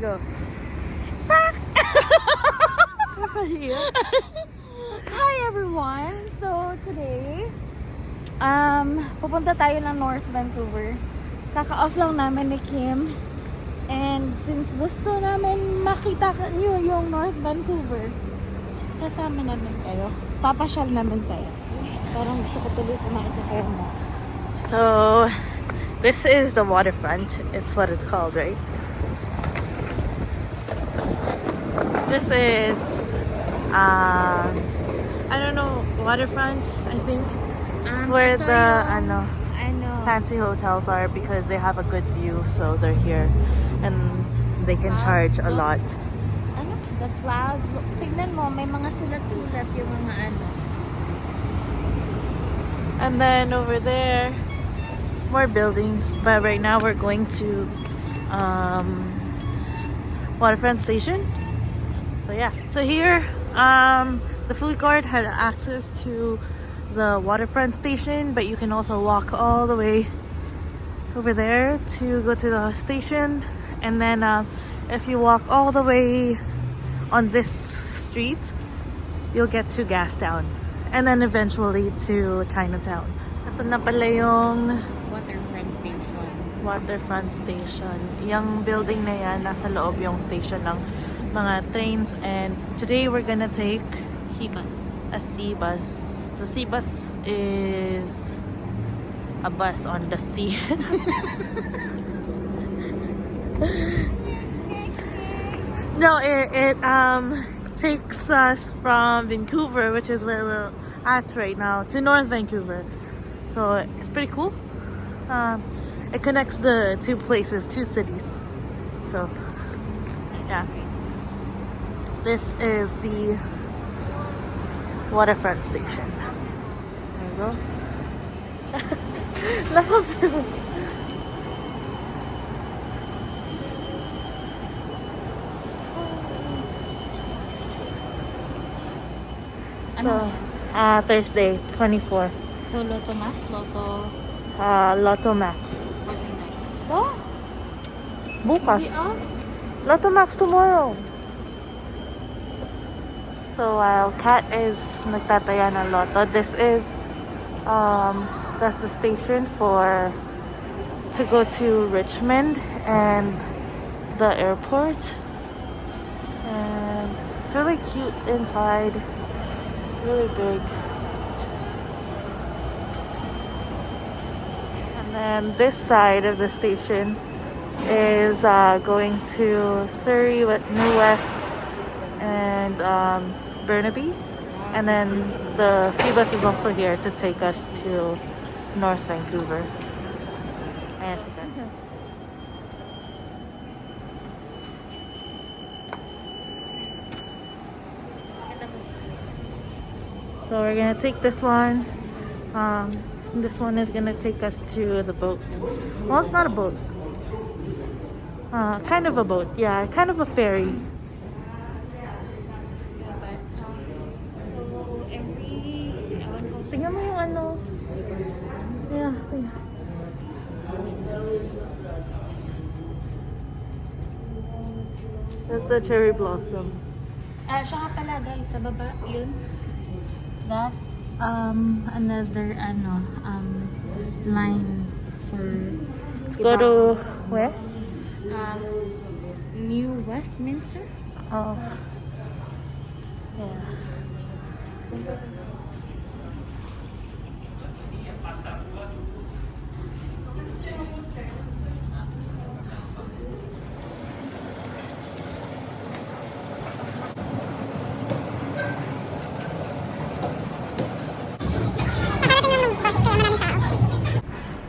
go. Hi everyone! So today, pupunta tayo ng North Vancouver. Kaka-off lang namin ni Kim. And since gusto namin makita nyo yung North Vancouver, sasama namin kayo. Papasyal namin kayo. Parang gusto ko tuloy kumain sa Fairmont. So, this is the waterfront. It's what it's called, right? This is, I don't know, waterfront, I think. It's where the, fancy hotels are because they have a good view, so they're here. And they can charge a lot. The clouds. Look, tignan mo, may mga sulat-sulat yung mga ano. And then over there, more buildings. But right now we're going to WaterFront Station. So yeah. So here, the food court had access to the WaterFront Station, but you can also walk all the way over there to go to the station. And then if you walk all the way on this street, you'll get to Gastown. And then eventually to Chinatown. Ito na pala yung WaterFront Station. WaterFront Station. Yung building na yan, nasa loob yung station ng mga trains. And today we're gonna take seabus. a seabus. The seabus is a bus on the sea. No, it takes us from Vancouver, which is where we're at right now, to North Vancouver. So it's pretty cool. It connects the two places, two cities. So yeah, this is the WaterFront Station. There you go. Ano? Thursday, 24. So, Lotto Max? Lotto Max. 49. Oh? Bukas. Hindi, ah? Lotto Max tomorrow. So while Kat is nagtataya ng Lotto, this is that's the station to go to Richmond and the airport. And it's really cute inside. Really big. And then this side of the station is going to Surrey, New West, and Burnaby. And then the seabus is also here to take us to North Vancouver. Ayan si Kat. So we're gonna take this one. This one is gonna take us to the boat. Well, it's not a boat. Kind of a boat. Yeah, kind of a ferry. So, Tingnan mo yung ano. Yeah. That's the cherry blossom. siya nga pala guys, sa baba, yun. That's another line for Go to where? New Westminster. Oh. Yeah.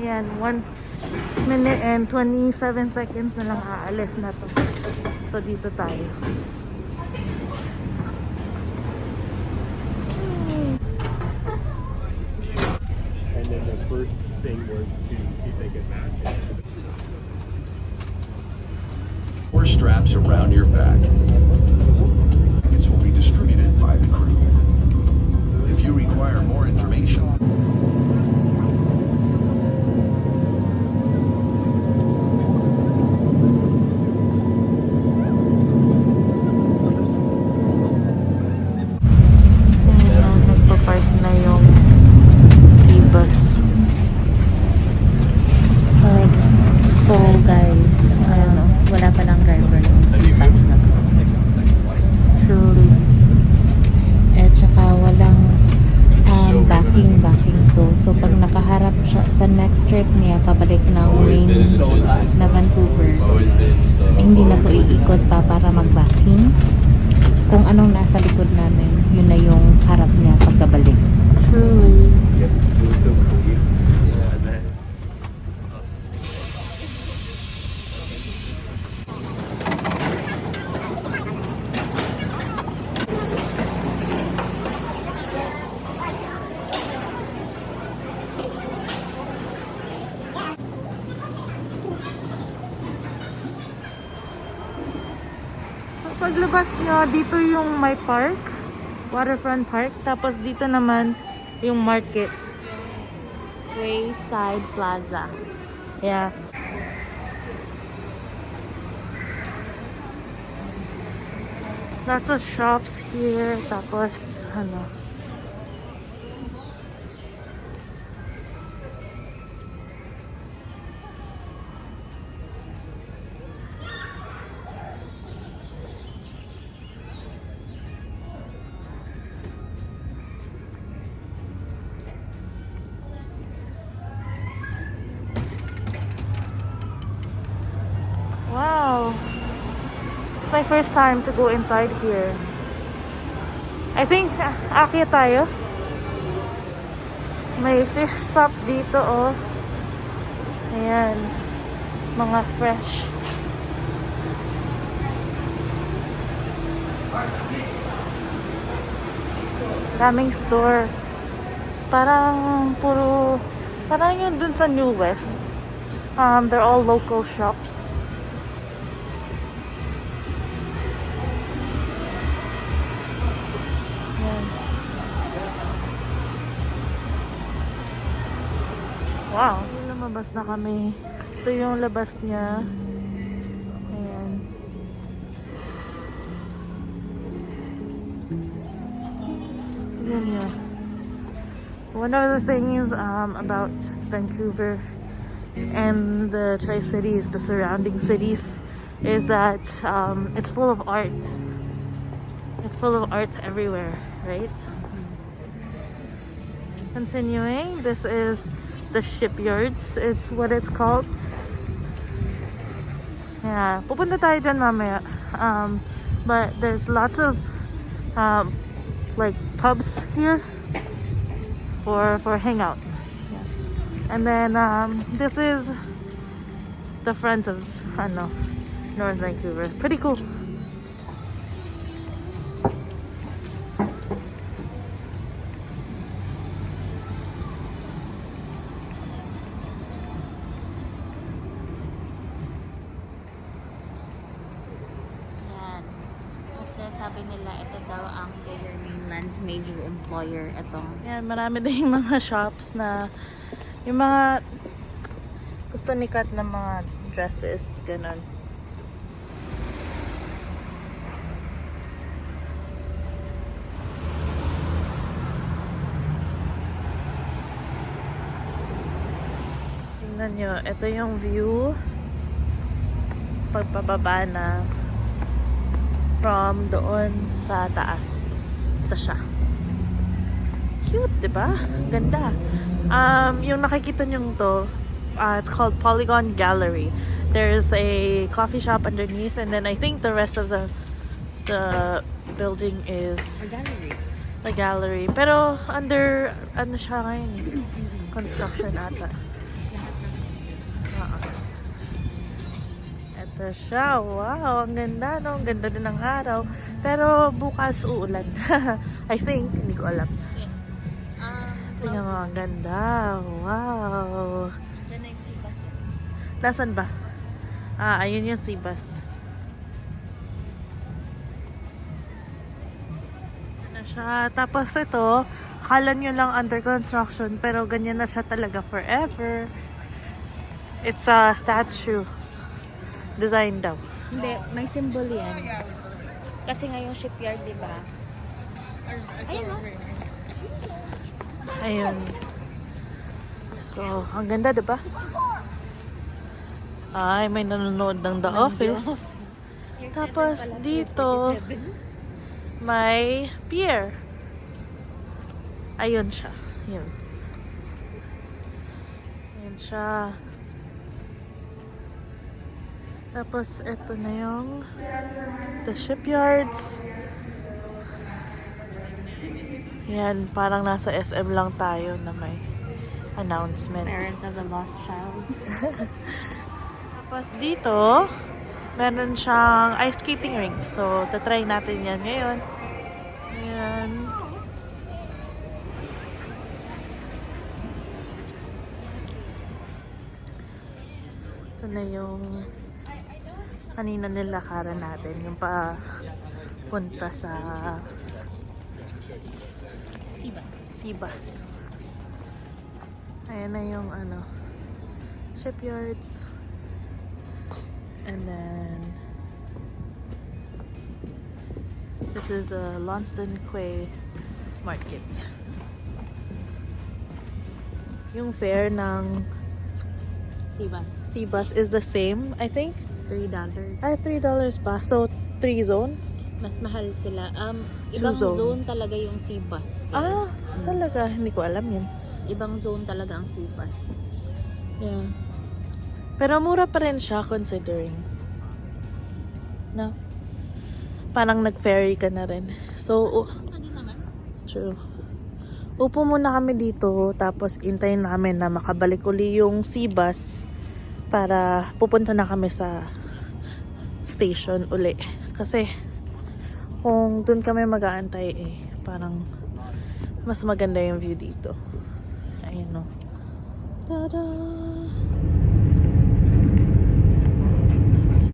Ayan, 1 minute and 27 seconds na lang aalis na to. So, dito tayo. And then the first thing was to see if they could match it. 4 straps around your back. It will be distributed by the crew. If you require more information, So guys, wala pa lang driver. Truly. At saka walang backing to. So pag nakaharap siya sa next trip niya, pabalik ng main na Vancouver, hindi na to iikot pa para mag-backing. Kung anong nasa likod namin, yun na yung harap niya pagkabalik. Truly. Paglabas nyo, dito yung may park, WaterFront Park. Tapos dito naman yung market. Wayside Plaza. Yeah. Lots of shops here. Tapos, wow. It's my first time to go inside here. I think, aakyat tayo. May fish shop dito, oh. Ayan. Mga fresh. Daming store. Parang yun dun sa New West. They're all local shops. Ayan. Wow. Lumabas na kami. Ito yung labas niya. Ayan. Tignan niyo. One of the things about Vancouver and the Tri-Cities, the surrounding cities, is that it's full of art. It's full of art everywhere, right? Continuing, this is the shipyards. It's what it's called. Yeah, pupunta tayo dyan mamaya. But there's lots of like pubs here for hangouts. Yeah. And then this is the front of North Vancouver. Pretty cool. Yan. Kasi sabi nila ito daw ang Lower Mainland's major employer. Itong Yan, marami din yung mga shops na yung mga gusto ni Kat ng mga dresses, ganun. Tingnan nyo, ito yung view pagpababa na from doon sa taas. Ito siya. Cute, diba? Ganda. Yung nakikita nyo to, it's called Polygon Gallery. There's a coffee shop underneath, and then I think the rest of the building is the gallery. Pero under ano siya ngayon? Construction ata. Ito siya. Wow, ang ganda, no? Ang ganda din ng araw. Pero bukas uulan. I think, hindi ko alam. Tingnan mo, ang ganda. Wow. Diyan na yung seabus. Nasaan ba? Ayun yung seabus. Ano siya? Tapos ito, akala nyo lang under construction, pero ganyan na siya talaga forever. It's a statue. Design daw. Hindi, may symbol yan. Kasi nga yung shipyard, di ba? Ayun o. Ayun. So, ang ganda, diba? Ay, may nanonood ng The Office. Tapos dito, may pier. Ayun siya. Yun. Ayun siya. Tapos, eto na yung the shipyards. Yan, parang nasa SM lang tayo na may announcement. Parents of the lost child. Tapos dito, meron siyang ice skating rink. So, tatry natin yan ngayon. Ayan. Ito na yung kanina nilakaran natin. Yung punta sa seabus. Ayan na yung shipyards. And then this is a Launceston Quay Market. Yung fare ng seabus is the same, I think. $3. Ay, $3 pa. So, 3 zone? Mas mahal sila. Two Ibang zone. zone talaga yung seabus. Ah, talaga. Hindi ko alam yun. Ibang zone talaga ang seabus. Yeah. Pero mura pa rin siya considering. No? Parang nag-ferry ka na rin. So, Hindi naman. true. Upo muna kami dito, tapos intayin namin na makabalik uli yung seabus para pupunta na kami sa station uli. Kasi, kung dun kami mag-aantay parang mas maganda yung view dito. Ayun o. Tada!